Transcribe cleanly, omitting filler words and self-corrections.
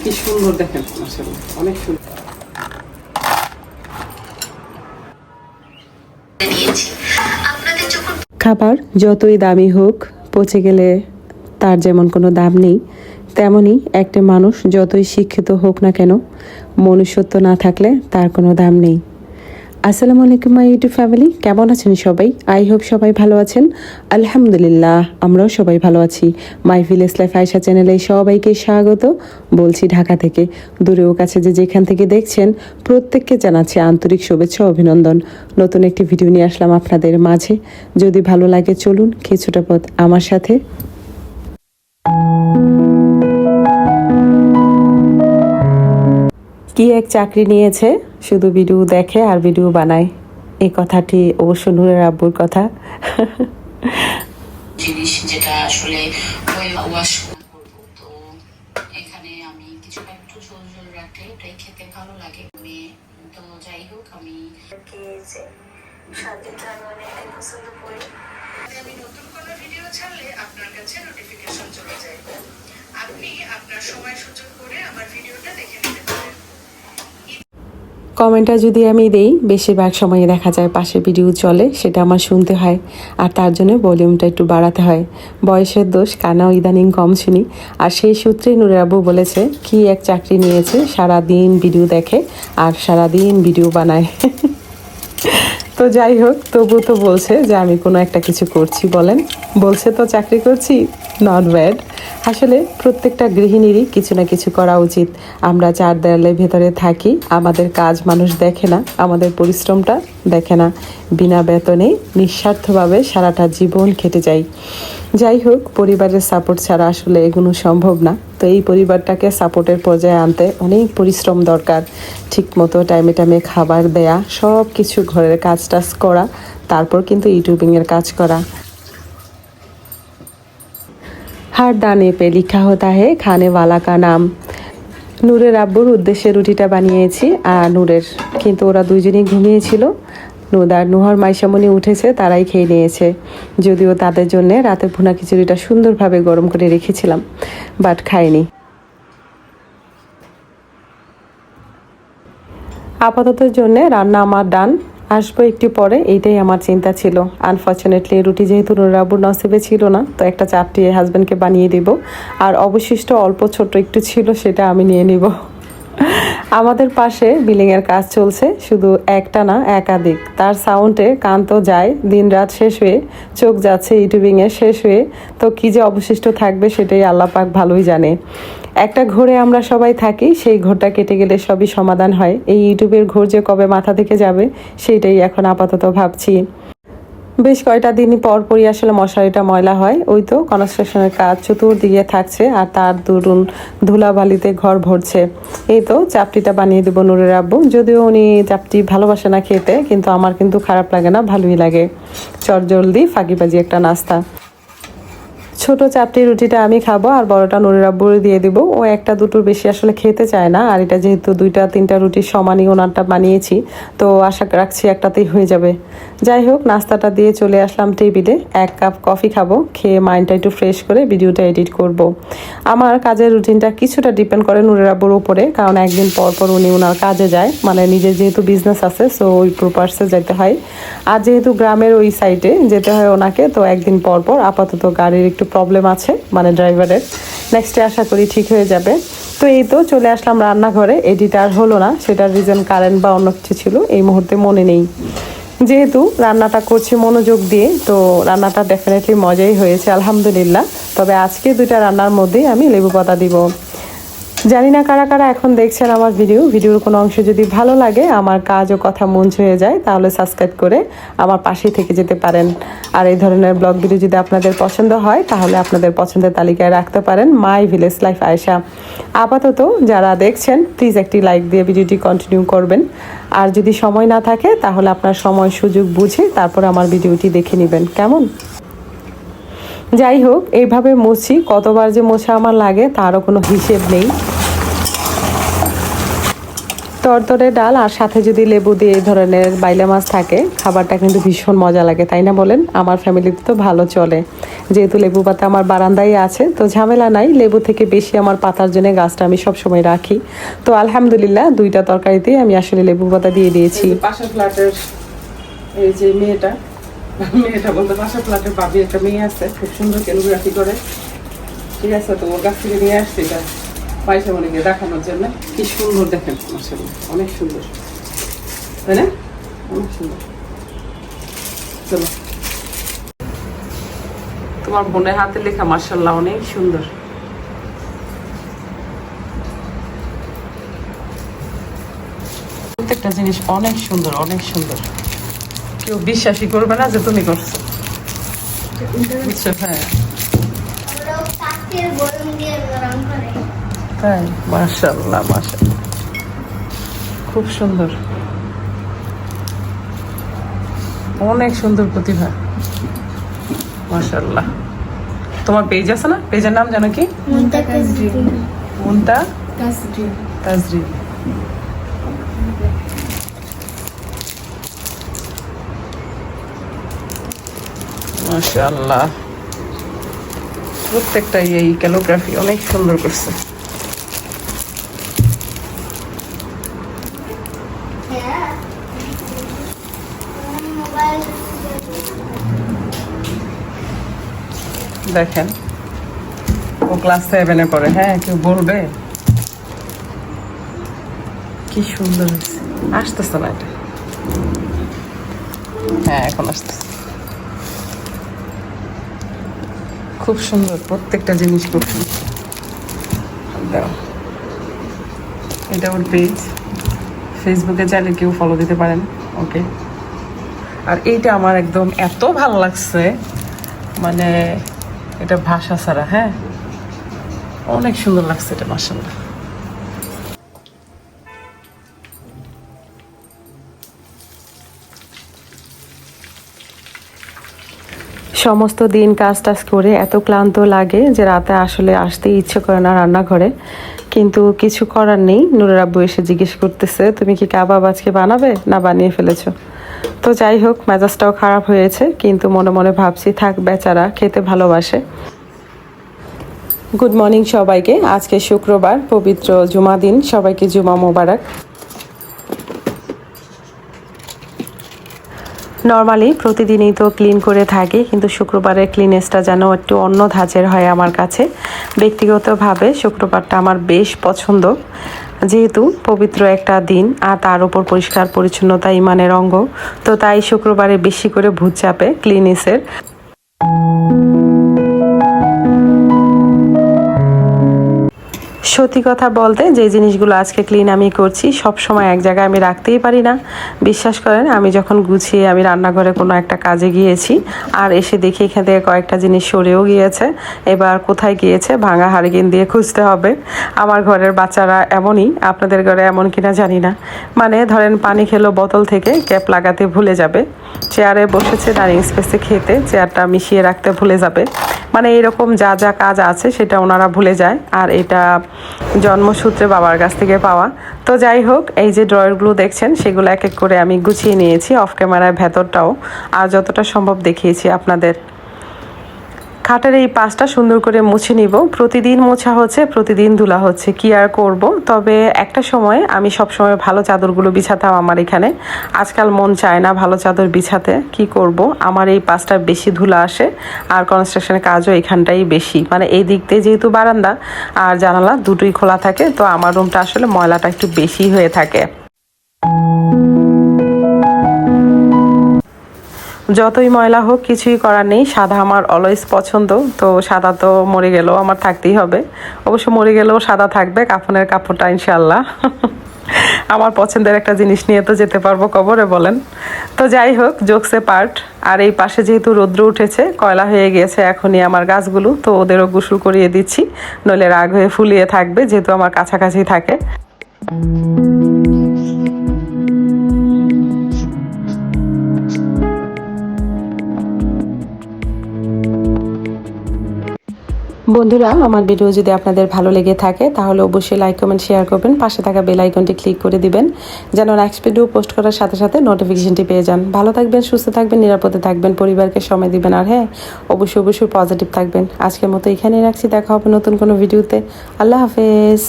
কি সুন্দর দেখেন, মাশাআল্লাহ অনেক সুন্দর। খাবার যতই দামি হোক, পচে গেলে তার যেমন কোনো দাম নেই, তেমনি একটা মানুষ যতই শিক্ষিত হোক না কেন, মনুষ্যত্ব না থাকলে তার কোনো দাম নেই। আসসালামু আলাইকুম মাই ইউটিউব ফ্যামিলি, কেমন আছেন সবাই? আই হোপ সবাই ভালো আছেন। আলহামদুলিল্লাহ, আমরাও সবাই ভালো আছি। মাই ভিলেজ লাইফ আয়েশা চ্যানেলে সবাইকে স্বাগত বলছি ঢাকা থেকে। দূরেও কাছে যে যেখান থেকে দেখছেন, প্রত্যেককে জানাচ্ছি আন্তরিক শুভেচ্ছা ও অভিনন্দন। নতুন একটি ভিডিও নিয়ে আসলাম আপনাদের মাঝে। যদি ভালো লাগে চলুন কিছুটা পথ আমার সাথে। কি এক চাকরি নিয়েছে, শুধু ভিডিও দেখে আর ভিডিও বানায়। এই কথাটি অবশ্য নূরের আব্বুর কথা। জিনিস যেটা আসলে ওয়াশ করব, তো এখানে আমি কিছুটা একটু ঝোল ঝোল রাখলে ওটাই খেতে ভালো লাগে। আমি তো যাই হোক, আমি পছন্দ করি। আমি নতুন কোনো ভিডিও ছাড়লে আপনার কাছে নোটিফিকেশন চলে যায়। আপনি আপনার সময় সুযোগ করে আমার ভিডিওটা দেখে নিতে পারেন। কমেন্টটা যদি আমি দেই, বেশিরভাগ সময় দেখা যায় পাশে ভিডিও চলে, সেটা আমার শুনতে হয়, আর তার জন্য ভলিউমটা একটু বাড়াতে হয়। বয়সের দোষ, কানাও ইদানিং কম শুনি। আর সেই সূত্রেই নূরের আব্বু বলেছে কি এক চাকরি নিয়েছে, সারাদিন ভিডিও দেখে আর সারাদিন ভিডিও বানায়। তো যাই হোক, তবু তো বলছে যে আমি কোনো একটা কিছু করছি। বলেন, বলছে তো চাকরি করছি, নট ব্যাড। আসলে প্রত্যেকটা গৃহিণীরই কিছু না কিছু করা উচিত। আমরা চার দেয়ালের ভেতরে থাকি, আমাদের কাজ মানুষ দেখে না, আমাদের পরিশ্রমটা দেখে না। বিনা বেতনে নিঃস্বার্থভাবে সারাটা জীবন কেটে যায়। যাই হোক, পরিবারের সাপোর্ট ছাড়া আসলে এগুলো সম্ভব না। তো এই পরিবারটাকে সাপোর্টের পর্যায়ে আনতে অনেক পরিশ্রম দরকার। ঠিকমতো টাইমে টাইমে খাবার দেয়া, সব কিছু ঘরের কাজ টাজ করা, তারপর কিন্তু ইউটিউবিংয়ের কাজ করা। हर दाने पे लिखा होता है खाने वाला का नाम। নূরের আব্বুর উদ্দেশ্যে রুটিটা বানিয়েছি, আর নূরের কিন্তু ওরা দুইজনই ঘুমিয়েছিল। নুদার নুহার মাইশামণি উঠেছে, তারাই খেয়ে নিয়েছে। যদিও তাদের জন্য রাতে ভুনা খিচুড়িটা সুন্দরভাবে গরম করে রেখেছিলাম, বাট খায়নি। আপাতত জন্য রান্না আমার ডান, আসবো একটু পরে, এইটাই আমার চিন্তা ছিল। আনফর্চুনেটলি রুটি যেহেতু নূরের আব্বুর নসিবে ছিল না, তো একটা চাপটি হাজব্যান্ডকে বানিয়ে দেব। আর অবশিষ্ট অল্প ছোট একটু ছিল, সেটা আমি নিয়ে নিব। আমাদের পাশে বিল্ডিংয়ের কাজ চলছে, শুধু একটা না একাধিক। তার সাউন্ডে কান তো যায়, দিন রাত শেষ হয়ে চোখ যাচ্ছে ইউটিউবিংয়ে শেষ হয়ে। তো কী যে অবশিষ্ট থাকবে সেটাই আল্লাহ পাক ভালোই জানে। একটা ঘোরে আমরা সবাই থাকি, সেই ঘোরটা কেটে গেলে সবই সমাধান হয়। এই ইউটিউবের ঘোর যে কবে মাথা থেকে যাবে, সেইটাই এখন আপাতত ভাবছি। বেশ কয়টা দিনই পরপরই আসলে মশারিটা ময়লা হয়। ওই তো কনস্ট্রাকশনের কাজ চতুর্দিকে থাকছে, আর তার দরুন ধুলাবালিতে ঘর ভরছে। এই তো চাপটিটা বানিয়ে দেবো নূরের আব্বু। যদিও উনি চাপটি ভালোবাসে না খেতে, কিন্তু আমার কিন্তু খারাপ লাগে না, ভালোই লাগে। চটজলদি ফাঁকিবাজি একটা নাস্তা। ছোট চাপটি রুটিটা আমি খাবো, আর বড়টা নূরের আব্বুরে দিয়ে দেবো। ও একটা দুটোর বেশি আসলে খেতে চায় না, আর এটা যেহেতু দুইটা তিনটা রুটির সমানই ওনারটা বানিয়েছি, তো আশা রাখছি একটাতেই হয়ে যাবে। যাই হোক, নাস্তাটা দিয়ে চলে আসলাম টেবিলে। 1 কাপ কফি খাবো, খেয়ে মাইন্ডটা একটু ফ্রেশ করে ভিডিওটা এডিট করব। আমার কাজের রুটিনটা কিছুটা ডিপেন্ড করে নূরের আব্বুর উপরে, কারণ একদিন পর পর উনি ওনার কাজে যায়, মানে নিজের যেহেতু বিজনেস আছে, সো ওই প্রপার্সে যেতে হয়। আর যেহেতু গ্রামের ওই সাইডে যেতে হয় ওনাকে, তো একদিন পর পর আপাতত গাড়ির একটু প্রবলেম আছে, মানে ড্রাইভারের। নেক্সটে আশা করি ঠিক হয়ে যাবে। তো এই তো চলে আসলাম রান্নাঘরে। এডিটার হলো না, সেটার রিজন কারেন্ট বা অন্য কিছু ছিল, এই মুহূর্তে মনে নেই। যেহেতু রান্নাটা করছি মনোযোগ দিয়ে, তো রান্নাটা ডেফিনেটলি মজাই হয়েছে আলহামদুলিল্লাহ। তবে আজকে দুইটা রান্নার মধ্যেই আমি লেবু পাতা দিব। জানি না কারা কারা এখন দেখছেন আমার ভিডিওর কোনো অংশ যদি ভালো লাগে, আমার কাজ ও কথা মন ছুঁয়ে যায়, তাহলে সাবস্ক্রাইব করে আমার পাশেই থেকে যেতে পারেন। আর এই ধরনের ব্লগ ভিডিও যদি আপনাদের পছন্দ হয়, তাহলে আপনাদের পছন্দের তালিকায় রাখতে পারেন মাই ভিলেজ লাইফ আয়েশা। আপাতত যারা দেখছেন, প্লিজ একটি লাইক দিয়ে ভিডিওটি কন্টিনিউ করবেন। আর যদি সময় না থাকে, তাহলে আপনার সময় সুযোগ বুঝে তারপর আমার ভিডিওটি দেখে নেবেন, কেমন? যাই হোক, এইভাবে মুছি, কতবার যে মোছা আমার লাগে তারও কোনো হিসেব নেই। তরতরে ডাল আর সাথে যদি লেবু দিয়ে এই ধরনের বাইলা মাছ থাকে খাবারটা কিন্তু ভীষণ মজা লাগে, তাই না বলেন? আমার ফ্যামিলিতে তো ভালো চলে, যেহেতু লেবু পাতা আমার বারান্দায় আছে তো ঝামেলা নাই। লেবু থেকে বেশি আমার পাতার জন্য গাছটা আমি সবসময় রাখি। তো আলহামদুলিল্লাহ দুইটা তরকারিতেই আমি আসলে লেবু পাতা দিয়ে দিয়েছি। পাশের ফ্ল্যাটের এই যে মেয়েটা বলতে পাশের ফ্ল্যাটের ভাবি একটা মেয়ে আছে, খুব সুন্দর ক্যালিগ্রাফি করে, ঠিক আছে? তো ওর কাছ থেকে নিয়ে আসছি এটা পয়সা মনে গিয়ে দেখানোর জন্য। কি সুন্দর দেখেন, মাশাআল্লাহ অনেক সুন্দর, তাই না? অনেক সুন্দর। চলো, তোমার বোনের হাতে লেখা মাশাআল্লাহ অনেক সুন্দর। প্রত্যেকটা জিনিস অনেক সুন্দর, অনেক সুন্দর। কেউ বিশ্বাসই করবে না যে তুমি করছো, বুঝছো? হ্যাঁ তাই, মাশাআল্লাহ মাশাআল্লাহ খুব সুন্দর, অনেক সুন্দর প্রতিভা, মাশাআল্লাহ। তোমার পেজ আছে না? পেজের নাম জানো কি? মুনতা তাজরিন। মাশাআল্লাহ প্রত্যেকটাই এই ক্যালিগ্রাফি অনেক সুন্দর করছে। দেখেন ও ক্লাস 7-এ পড়ে। হ্যাঁ, কেউ বলবে? কি সুন্দর হয়েছে। আসতেছে না এটা? হ্যাঁ এখন আসতেছে। খুব সুন্দর প্রত্যেকটা জিনিস, খুব সুন্দর। এটা ওর পেজ, ফেসবুকে চাইলে কেউ ফলো দিতে পারেন ওকে। আর এইটা আমার একদম এত ভালো লাগছে, মানে এটা ভাষা ছাড়া। হ্যাঁ অনেক সুন্দর লাগছে এটা, মাশাআল্লাহ। সমস্ত দিন কাজ টাজ করে এত ক্লান্ত লাগে যে রাতে আসলে আসতেই ইচ্ছে করে না রান্নাঘরে, কিন্তু কিছু করার নেই। নুরের আব্বু এসে জিজ্ঞেস করতেছে তুমি কি কাবাব আজকে বানাবে না বানিয়ে ফেলেছো? তো যাই হোক, মেজাজটাও খারাপ হয়েছে, কিন্তু মনে মনে ভাবছি থাক, বেচারা খেতে ভালোবাসে। গুড মর্নিং সবাইকে। আজকে শুক্রবার, পবিত্র জুমা দিন, সবাইকে জুমা মোবারক। নর্মালি প্রতিদিনই তো ক্লিন করে থাকি, কিন্তু শুক্রবারের ক্লিনেসটা যেন একটু অন্য ধাঁচের হয় আমার কাছে। ব্যক্তিগতভাবে শুক্রবারটা আমার বেশ পছন্দ, যেহেতু পবিত্র একটা দিন আর তার উপর পরিষ্কার পরিচ্ছন্নতা ইমানের অঙ্গ, তো তাই শুক্রবারে বেশি করে ভূত চাপে ক্লিনেসের। সত্যি কথা বলতে যে জিনিসগুলো আজকে ক্লিন আমি করছি সব সময় এক জায়গায় আমি রাখতেই পারি না। বিশ্বাস করেন, আমি যখন গুছিয়ে আমি রান্নাঘরে কোনো একটা কাজে গিয়েছি আর এসে দেখি এখান থেকে কয়েকটা জিনিস সরেও গিয়েছে, এবার কোথায় গিয়েছে ভাঙা হারিকেন দিয়ে খুঁজতে হবে। আমার ঘরের বাচ্চারা এমনই, আপনাদের ঘরে এমন কিনা জানি না। মানে ধরেন পানি খেলো বোতল থেকে, ক্যাপ লাগাতে ভুলে যাবে, চেয়ারে বসেছে ডাইনিং স্পেসে খেতে, চেয়ারটা মিশিয়ে রাখতে ভুলে যাবে। মানে এরকম যা যা কাজ আছে সেটা ওনারা ভুলে যায়, আর এটা জন্মসূত্রে বাবার কাছ থেকে পাওয়া। তো যাই হোক, এই যে ড্রয়ারগুলো দেখছেন সেগুলো এক এক করে আমি গুছিয়ে নিয়েছি, অফ ক্যামেরায় ভেতরটাও আর যতটা সম্ভব দেখিয়েছি আপনাদের। খাটের এই পাশটা সুন্দর করে মুছে নিব। প্রতিদিন মোছা হচ্ছে, প্রতিদিন ধুলা হচ্ছে, কি আর করব। তবে একটা সময় আমি সব সময় ভালো চাদরগুলো বিছাতাম আমার এখানে। আজকাল মন চায় না ভালো চাদর বিছাতে, কি করব। আমার এই পাশটা বেশি ধুলা আসে, আর কনস্ট্রাকশনের কাজও এখানটাই বেশি। মানে এই দিক দিয়ে যেহেতু বারান্দা আর জানালা দুটোই খোলা থাকে, তো আমার রুমটা আসলে ময়লাটা একটু বেশি হয়ে থাকে। যতই ময়লা হোক কিছুই করার নেই, সাদা আমার অলওয়েজ পছন্দ। তো সাদা তো মরে গেলেও আমার থাকতেই হবে, অবশ্য মরে গেলেও সাদা থাকবে, কাফনের কাপড়টা ইনশাল্লাহ। আমার পছন্দের একটা জিনিস নিয়ে তো যেতে পারবো কবরে, বলেন। তো যাই হোক, জোকসে পার্ট। আর এই পাশে যেহেতু রৌদ্র উঠেছে, কয়লা হয়ে গিয়েছে এখনই আমার গাছগুলো, তো ওদেরও গোসল করিয়ে দিচ্ছি, নইলে রাগ হয়ে ফুলিয়ে থাকবে, যেহেতু আমার কাছাকাছি থাকে। বন্ধুরা, আমার ভিডিও যদি আপনাদের ভালো লেগে থাকে তাহলে অবশ্যই লাইক কমেন্ট শেয়ার করবেন, পাশে থাকা বেল আইকনটি ক্লিক করে দিবেন যেন নেক্সট ভিডিও পোস্ট করার সাথে সাথে নোটিফিকেশনটি পেয়ে যান। ভালো থাকবেন, সুস্থ থাকবেন, নিরাপদে থাকবেন, পরিবারকে সময় দিবেন, আর হ্যাঁ অবশ্যই পজিটিভ থাকবেন। আজকের মতো এখানেই রাখছি, দেখা হবে নতুন কোনো ভিডিওতে। আল্লাহ হাফেজ।